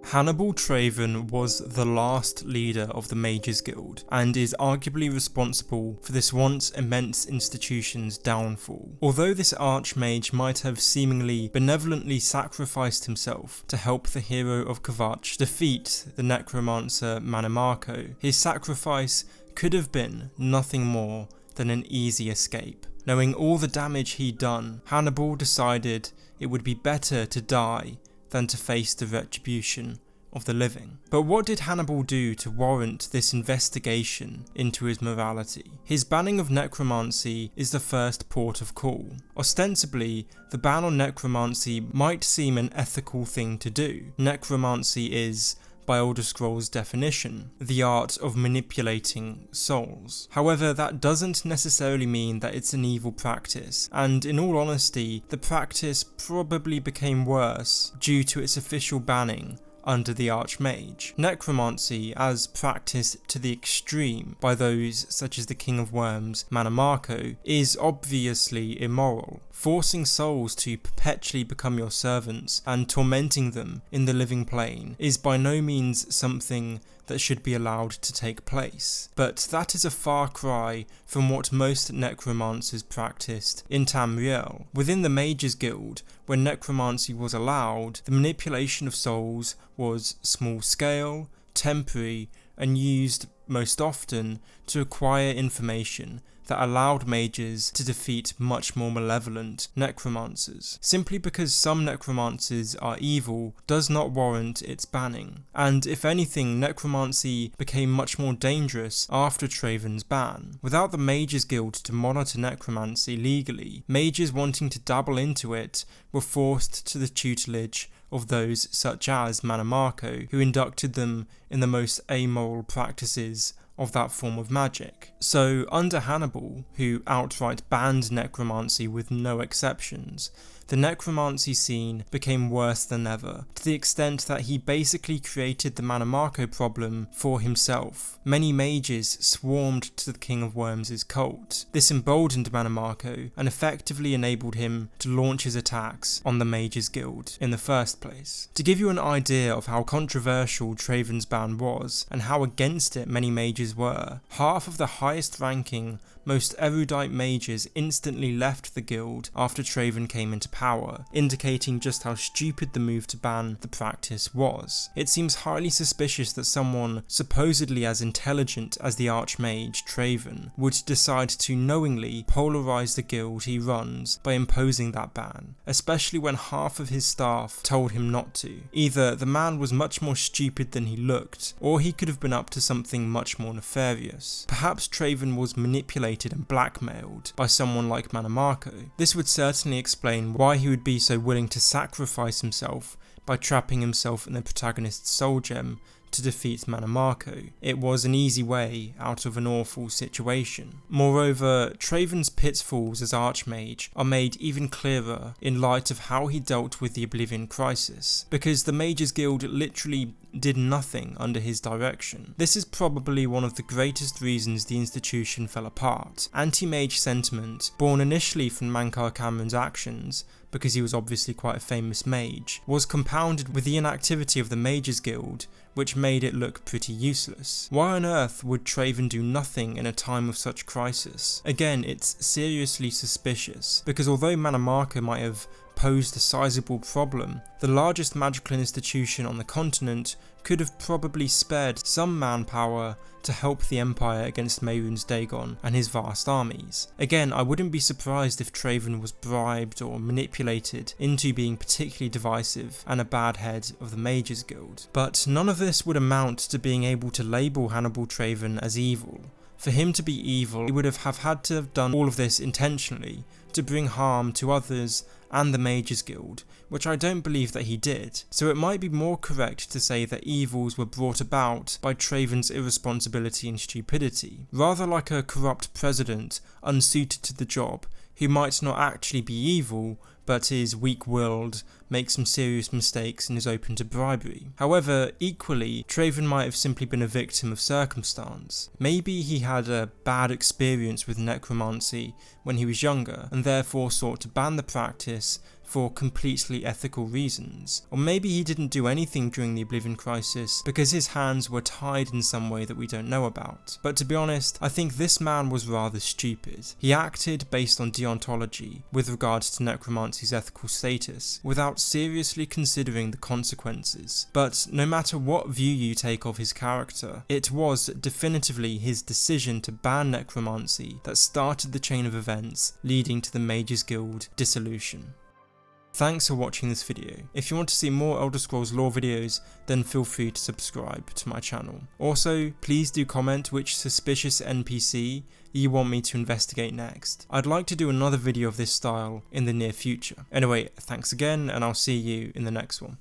Hannibal Traven was the last leader of the Mages Guild, and is arguably responsible for this once immense institution's downfall. Although this Arch-Mage might have seemingly benevolently sacrificed himself to help the hero of covertly defeat the necromancer Mannimarco, his sacrifice could have been nothing more than an easy escape. Knowing all the damage he'd done, Hannibal decided it would be better to die than to face the retribution of the living. But what did Hannibal do to warrant this investigation into his morality? His banning of necromancy is the first port of call. Ostensibly, the ban on necromancy might seem an ethical thing to do. Necromancy is, by Elder Scrolls definition, the art of manipulating souls. However, that doesn't necessarily mean that it's an evil practice, and in all honesty, the practice probably became worse due to its official banning under the Arch-Mage. Necromancy, as practiced to the extreme by those such as the King of Worms, Mannimarco, is obviously immoral. Forcing souls to perpetually become your servants and tormenting them in the living plane is by no means something that should be allowed to take place. But that is a far cry from what most necromancers practiced in Tamriel. Within the Mages Guild, when necromancy was allowed, the manipulation of souls was small scale, temporary, and used most often to acquire information that allowed mages to defeat much more malevolent necromancers. Simply because some necromancers are evil does not warrant its banning, and if anything, necromancy became much more dangerous after Traven's ban. Without the Mages Guild to monitor necromancy legally, mages wanting to dabble into it were forced to the tutelage of those such as Mannimarco, who inducted them in the most amoral practices of that form of magic. So under Hannibal, who outright banned necromancy with no exceptions, the necromancy scene became worse than ever, to the extent that he basically created the Mannimarco problem for himself. Many mages swarmed to the King of Worms' cult. This emboldened Mannimarco and effectively enabled him to launch his attacks on the Mages Guild in the first place. To give you an idea of how controversial Traven's ban was, and how against it many mages were, half of the highest ranking, most erudite mages instantly left the guild after Traven came into power, indicating just how stupid the move to ban the practice was. It seems highly suspicious that someone supposedly as intelligent as the Arch-Mage Traven would decide to knowingly polarize the guild he runs by imposing that ban, especially when half of his staff told him not to. Either the man was much more stupid than he looked, or he could have been up to something much more nefarious. Perhaps Traven was manipulated and blackmailed by someone like Mannimarco. This would certainly explain why he would be so willing to sacrifice himself by trapping himself in the protagonist's soul gem to defeat Mannimarco. It was an easy way out of an awful situation. Moreover, Traven's pitfalls as Arch-Mage are made even clearer in light of how he dealt with the Oblivion crisis, because the Mages Guild literally did nothing under his direction. This is probably one of the greatest reasons the institution fell apart. Anti-mage sentiment, born initially from Mankar Cameron's actions, because he was obviously quite a famous mage, was compounded with the inactivity of the Mages Guild, which made it look pretty useless. Why on earth would Traven do nothing in a time of such crisis? Again, it's seriously suspicious, because although Mannimarco might have posed a sizable problem, the largest magical institution on the continent could have probably spared some manpower to help the Empire against Mehrunes Dagon and his vast armies. Again, I wouldn't be surprised if Traven was bribed or manipulated into being particularly divisive and a bad head of the Mages Guild. But none of this would amount to being able to label Hannibal Traven as evil. For him to be evil, he would have had to have done all of this intentionally to bring harm to others and the Mages Guild, which I don't believe that he did. So it might be more correct to say that evils were brought about by Traven's irresponsibility and stupidity, rather like a corrupt president unsuited to the job, who might not actually be evil, but is weak-willed, makes some serious mistakes and is open to bribery. However, equally, Traven might have simply been a victim of circumstance. Maybe he had a bad experience with necromancy when he was younger and therefore sought to ban the practice for completely ethical reasons. Or maybe he didn't do anything during the Oblivion Crisis because his hands were tied in some way that we don't know about. But to be honest, I think this man was rather stupid. He acted based on deontology with regards to necromancy's ethical status, without seriously considering the consequences. But no matter what view you take of his character, it was definitively his decision to ban necromancy that started the chain of events leading to the Mages Guild dissolution. Thanks for watching this video. If you want to see more Elder Scrolls lore videos, then feel free to subscribe to my channel. Also, please do comment which suspicious NPC you want me to investigate next. I'd like to do another video of this style in the near future. Anyway, thanks again, and I'll see you in the next one.